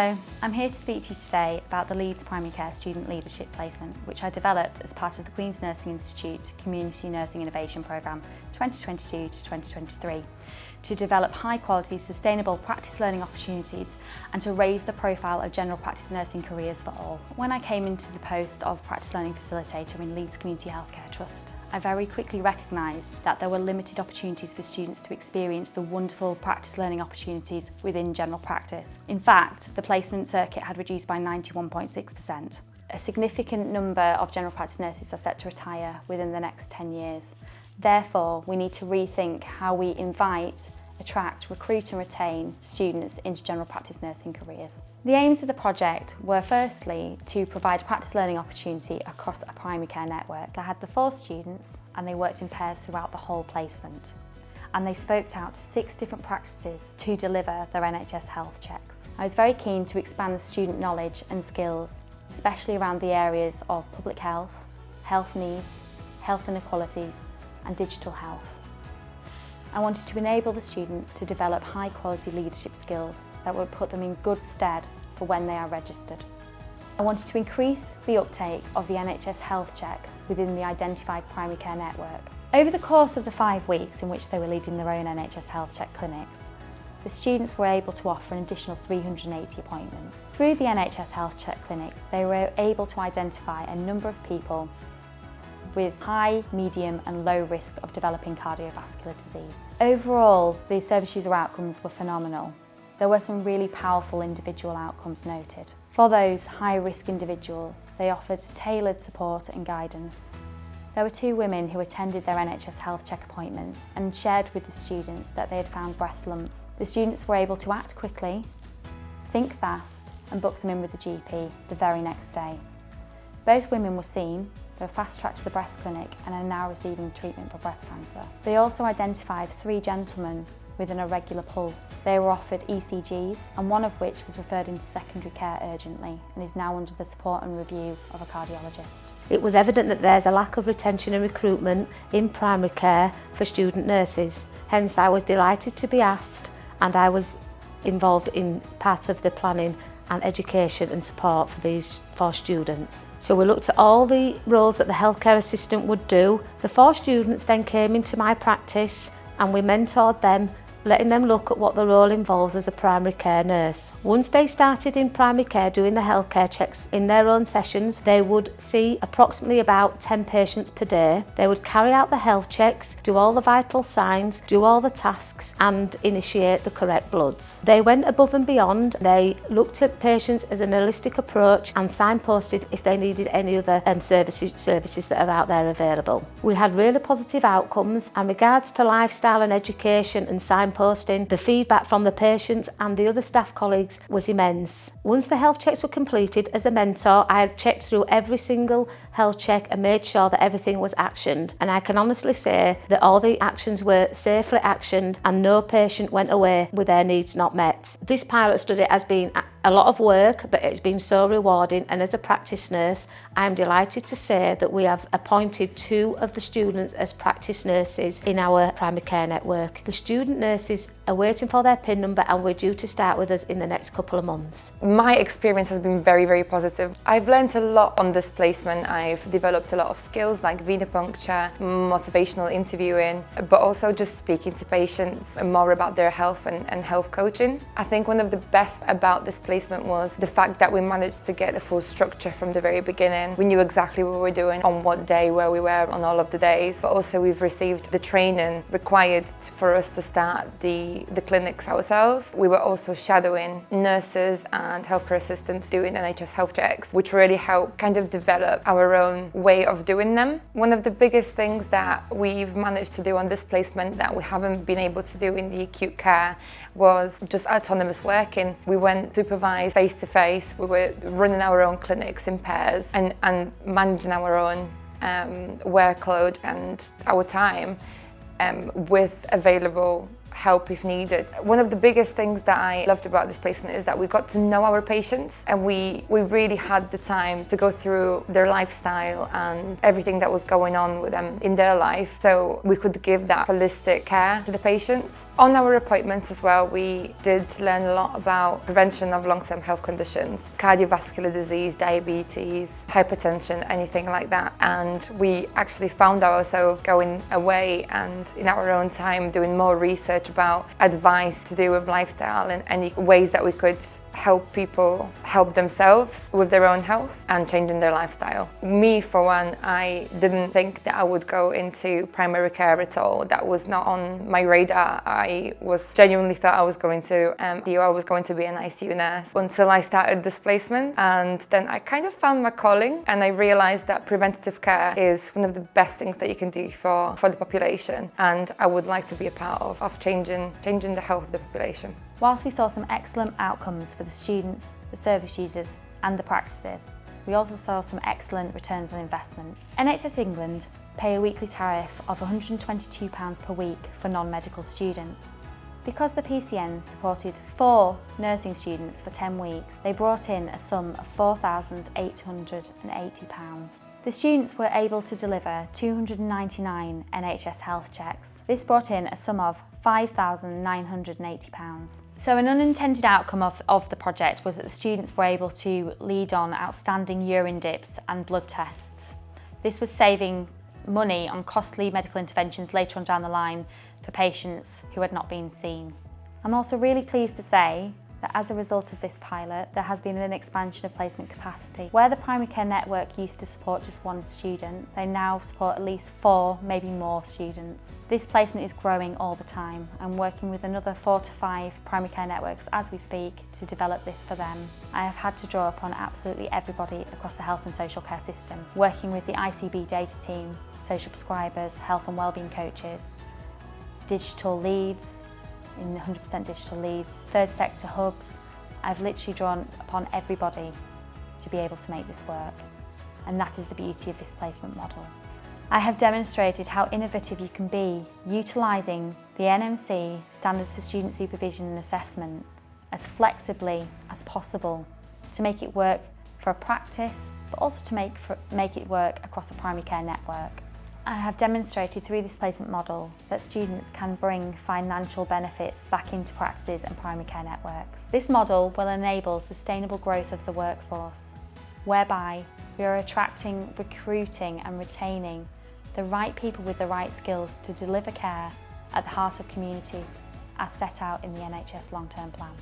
Hello, I'm here to speak to you today about the Leeds Primary Care Student Leadership Placement, which I developed as part of the Queen's Nursing Institute Community Nursing Innovation Programme 2022 to 2023, to develop high-quality, sustainable practice learning opportunities and to raise the profile of general practice nursing careers for all. When I came into the post of Practice Learning Facilitator in Leeds Community Healthcare Trust, I very quickly recognised that there were limited opportunities for students to experience the wonderful practice learning opportunities within general practice. In fact, the placement circuit had reduced by 91.6%. A significant number of general practice nurses are set to retire within the next 10 years. Therefore, we need to rethink how we invite, attract, recruit and retain students into general practice nursing careers. The aims of the project were firstly to provide a practice learning opportunity across a primary care network. I had the 4 students and they worked in pairs throughout the whole placement, and they spoke out to 6 different practices to deliver their NHS health checks. I was very keen to expand the student knowledge and skills, especially around the areas of public health, health needs, health inequalities and digital health. I wanted to enable the students to develop high quality leadership skills that would put them in good stead for when they are registered. I wanted to increase the uptake of the NHS health check within the identified primary care network. Over the course of the 5 weeks in which they were leading their own NHS health check clinics, the students were able to offer an additional 380 appointments. Through the NHS health check clinics, they were able to identify a number of people with high, medium and low risk of developing cardiovascular disease. Overall, the service user outcomes were phenomenal. There were some really powerful individual outcomes noted. For those high-risk individuals, they offered tailored support and guidance. There were 2 women who attended their NHS health check appointments and shared with the students that they had found breast lumps. The students were able to act quickly, think fast and book them in with the GP the very next day. Both women were seen. They were fast-tracked to the breast clinic and are now receiving treatment for breast cancer. They also identified 3 gentlemen with an irregular pulse. They were offered ECGs, and one of which was referred into secondary care urgently and is now under the support and review of a cardiologist. It was evident that there's a lack of retention and recruitment in primary care for student nurses. Hence, I was delighted to be asked, and I was involved in part of the planning and education and support for these 4 students. So we looked at all the roles that the healthcare assistant would do. The 4 students then came into my practice and we mentored them, letting them look at what the role involves as a primary care nurse. Once they started in primary care doing the healthcare checks in their own sessions, they would see approximately about 10 patients per day. They would carry out the health checks, do all the vital signs, do all the tasks and initiate the correct bloods. They went above and beyond. They looked at patients as an holistic approach and signposted if they needed any other services that are out there available. We had really positive outcomes in regards to lifestyle and education and signposting. The feedback from the patients and the other staff colleagues was immense. Once the health checks were completed, as a mentor, I had checked through every single health check and made sure that everything was actioned. And I can honestly say that all the actions were safely actioned and no patient went away with their needs not met. This pilot study has been a lot of work, but it's been so rewarding, and as a practice nurse, I'm delighted to say that we have appointed 2 of the students as practice nurses in our primary care network. The student nurses are waiting for their PIN number and we're due to start with us in the next couple of months. My experience has been very, very positive. I've learned a lot on this placement. I've developed a lot of skills like venipuncture, motivational interviewing, but also just speaking to patients more about their health and health coaching. I think one of the best about this placement was the fact that we managed to get a full structure from the very beginning. We knew exactly what we were doing, on what day, where we were on all of the days, but also we've received the training required for us to start the clinics ourselves. We were also shadowing nurses and healthcare assistants doing NHS health checks, which really helped kind of develop our own way of doing them. One of the biggest things that we've managed to do on this placement that we haven't been able to do in the acute care was just autonomous working. We went supervised face-to-face, we were running our own clinics in pairs and managing our own workload and our time with available help if needed. One of the biggest things that I loved about this placement is that we got to know our patients, and we really had the time to go through their lifestyle and everything that was going on with them in their life, so we could give that holistic care to the patients. On our appointments as well, we did learn a lot about prevention of long-term health conditions, cardiovascular disease, diabetes, hypertension, anything like that. And we actually found ourselves going away and in our own time doing more research about advice to do with lifestyle and any ways that we could help people help themselves with their own health and changing their lifestyle. Me, for one, I didn't think that I would go into primary care at all. That was not on my radar. I was genuinely thought I was going to I was going to be an ICU nurse until I started this placement, and then I kind of found my calling, and I realised that preventative care is one of the best things that you can do for the population, and I would like to be a part of changing the health of the population. Whilst we saw some excellent outcomes for the students, the service users and the practices, we also saw some excellent returns on investment. NHS England pay a weekly tariff of £122 per week for non-medical students. Because the PCN supported 4 nursing students for 10 weeks, they brought in a sum of £4,880. The students were able to deliver 299 NHS health checks. This brought in a sum of £5,980. So an unintended outcome of the project was that the students were able to lead on outstanding urine dips and blood tests. This was saving money on costly medical interventions later on down the line for patients who had not been seen. I'm also really pleased to say that as a result of this pilot, there has been an expansion of placement capacity. Where the primary care network used to support just 1 student, they now support at least 4, maybe more students. This placement is growing all the time. I'm working with another 4 to 5 primary care networks as we speak to develop this for them. I have had to draw upon absolutely everybody across the health and social care system, working with the ICB data team, social prescribers, health and wellbeing coaches, digital leads, in 100% digital leads, third sector hubs. I've literally drawn upon everybody to be able to make this work, and that is the beauty of this placement model. I have demonstrated how innovative you can be utilising the NMC Standards for Student Supervision and Assessment as flexibly as possible to make it work for a practice, but also to make it work across a primary care network. I have demonstrated through this placement model that students can bring financial benefits back into practices and primary care networks. This model will enable sustainable growth of the workforce, whereby we are attracting, recruiting and retaining the right people with the right skills to deliver care at the heart of communities as set out in the NHS long-term plan.